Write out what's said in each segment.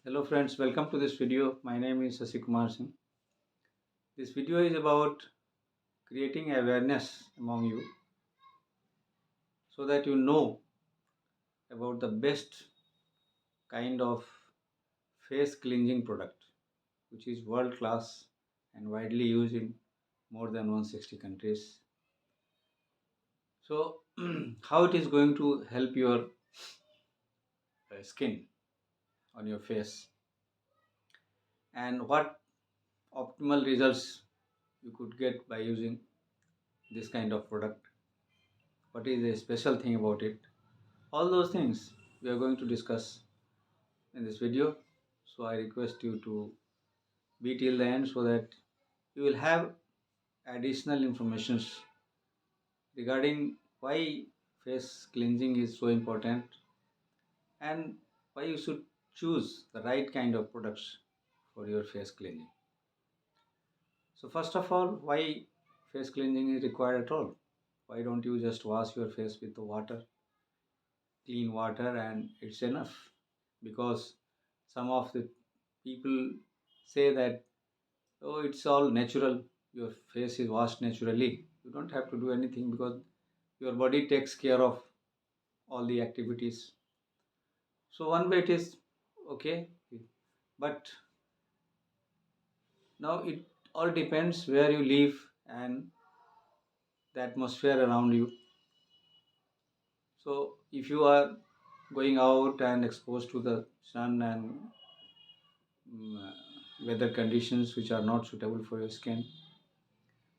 Hello friends, welcome to this video. My name is Kumar Singh. This video is about creating awareness among you so that you know about the best kind of face cleansing product which is world class and widely used in more than 160 countries. So how it is going to help your skin on your face and what optimal results you could get by using this kind of product. What is the special thing about it? All those things we are going to discuss in this video. So I request you to be till the end so that you will have additional informations regarding why face cleansing is so important and why you should choose the right kind of products for your face cleansing. So first of all, why face cleansing is required at all? Why don't you just wash your face with the water, clean water, and it's enough? Because some of the people say that, oh, it's all natural, your face is washed naturally, you don't have to do anything because your body takes care of all the activities. So one way it is okay, but now it all depends where you live and the atmosphere around you. So if you are going out and exposed to the sun and mm, weather conditions which are not suitable for your skin,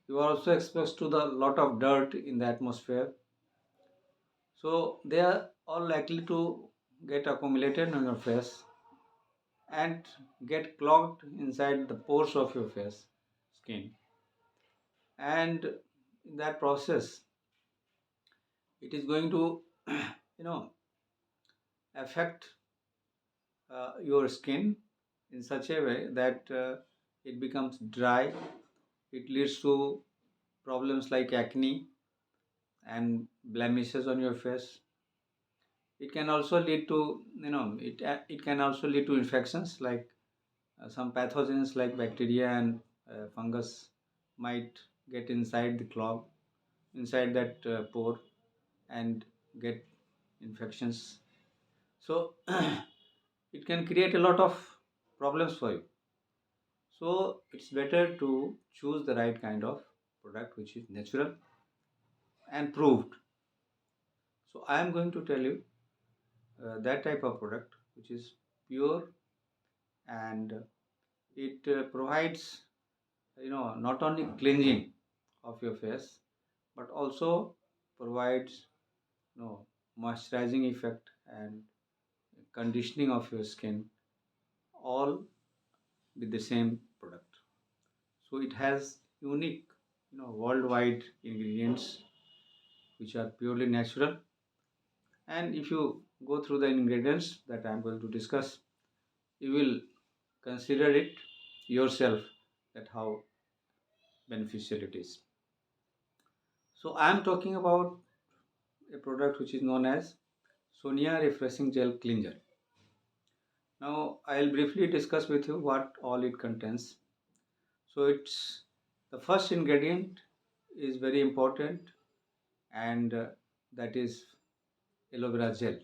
you are also exposed to the lot of dirt in the atmosphere, so they are all likely to get accumulated on your face and get clogged inside the pores of your face skin, and in that process it is going to you know affect your skin in such a way that it becomes dry. It leads to problems like acne and blemishes on your face. It can also lead to it can also lead to infections like some pathogens like bacteria and fungus might get inside the clog, inside that pore, and get infections. So it can create a lot of problems for you. So it's better to choose the right kind of product which is natural and proved. So I am going to tell you that type of product which is pure, and it provides not only cleansing of your face but also provides moisturizing effect and conditioning of your skin, all with the same product. So it has unique worldwide ingredients which are purely natural, and if you go through the ingredients that I am going to discuss, you will consider it yourself that how beneficial it is. So I am talking about a product which is known as Sonya Refreshing Gel Cleanser. Now I'll briefly discuss with you what all it contains. So it's the first ingredient is very important, and that is aloe vera gel.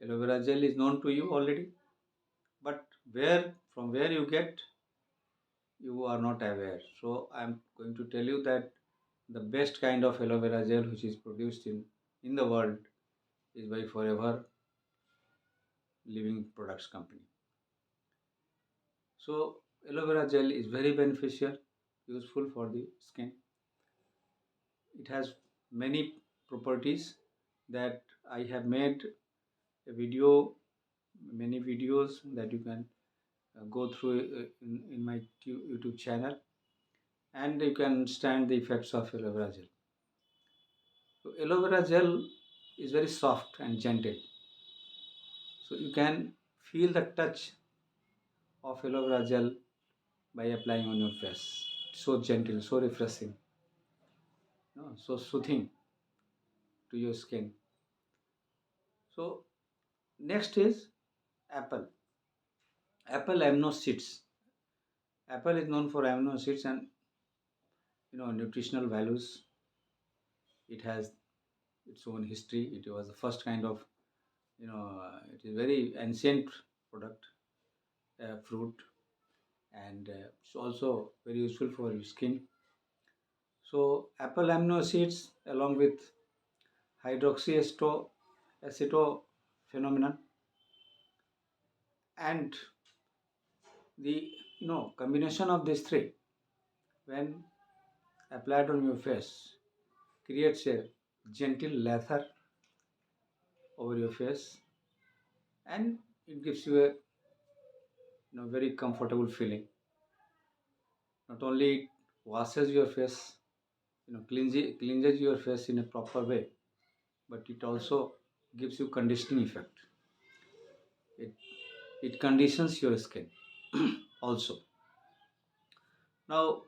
Aloe vera gel is known to you already, but where you get, you are not aware. So I'm going to tell you that the best kind of aloe vera gel which is produced in the world is by Forever Living Products Company. So aloe vera gel is very beneficial, useful for the skin. It has many properties that I have made a video, many videos that you can go through in my YouTube channel, and you can understand the effects of aloe vera gel. So aloe vera gel is very soft and gentle. So you can feel the touch of aloe vera gel by applying on your face. It's so gentle, so refreshing, so soothing to your skin. So next is apple. Apple amino acids. Apple is known for amino acids and nutritional values. It has its own history. It was the first kind of it is very ancient product, fruit, and it's also very useful for your skin. So apple amino acids along with hydroxiacetophenone and the combination of these three when applied on your face creates a gentle lather over your face, and it gives you a very comfortable feeling. Not only it washes your face, cleanses your face in a proper way, but it also gives you conditioning effect. It it conditions your skin also. Now,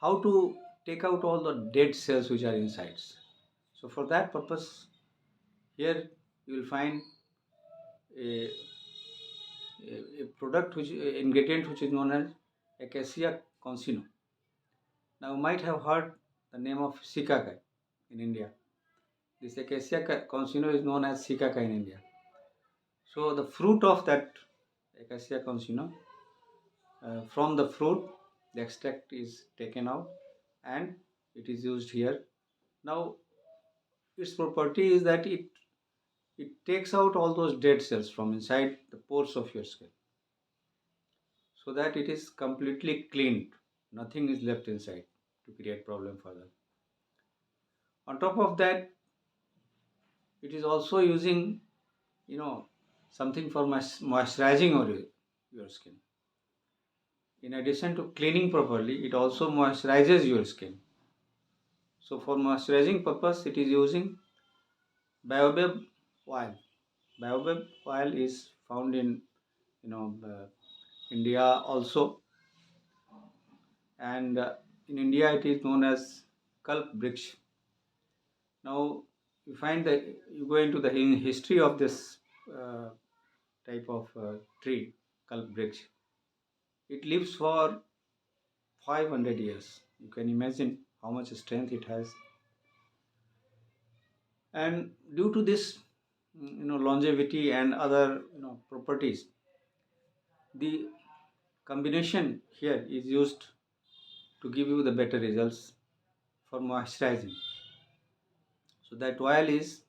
how to take out all the dead cells which are inside? So for that purpose, here you will find a, a product which ingredient which is known as acacia concino. Now you might have heard the name of sikakai in India. This acacia concino is known as sikakai in India. So the fruit of that acacia concino, from the fruit, the extract is taken out and it is used here. Now, its property is that it takes out all those dead cells from inside the pores of your skin so that it is completely cleaned. Nothing is left inside to create problem further. On top of that, it is also using, you know, something for moisturizing your skin. In addition to cleaning properly, it also moisturizes your skin. So for moisturizing purpose, it is using baobab oil. Baobab oil is found in India also, and in India it is known as kalp briksha. Now you find that you go into the history of this uh, type of tree, kalp briksha. It lives for 500 years. You can imagine how much strength it has, and due to this longevity and other properties, the combination here is used to give you the better results for moisturizing. So that oil is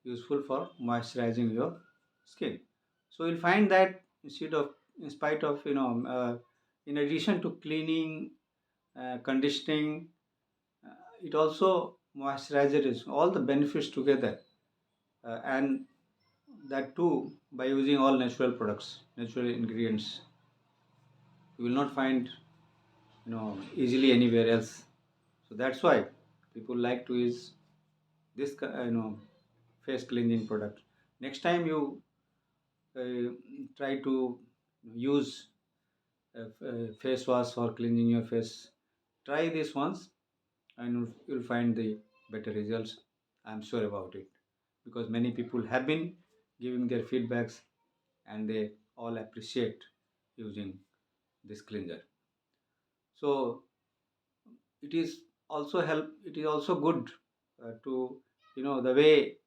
useful for moisturizing your skin. So you'll find that in spite of in addition to cleaning, conditioning, it also moisturizes all the benefits together, and that too by using all natural products, natural ingredients. You will not find easily anywhere else. So that's why people like to use this face cleansing product. Next time you uh, try to use face wash for cleansing your face, try this once and you'll find the better results. I'm sure about it, because many people have been giving their feedbacks and they all appreciate using this cleanser. So it is also good to the way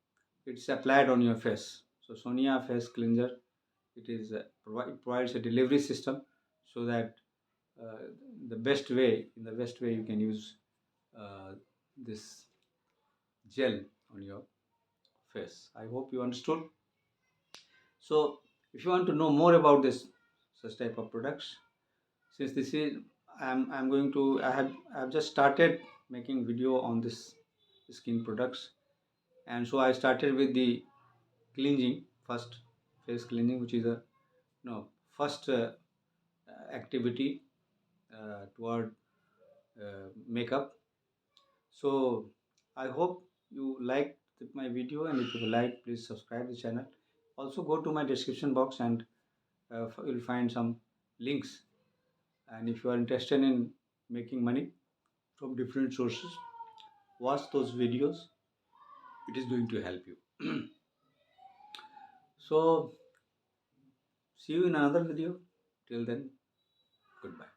it's applied on your face. So Sonya face cleanser, it provides a delivery system so that uh, in the best way you can use uh, this gel on your face. I hope you understood. So if you want to know more about this such type of products, since this is I'm going to I have just started making video on this skin products, and so I started with the cleansing first, face cleansing, which is a first activity toward makeup. So I hope you liked my video, and if you like, please subscribe the channel. Also go to my description box and you'll find some links. And if you are interested in making money from different sources, watch those videos. It is going to help you. So See you in another video. Till then, goodbye.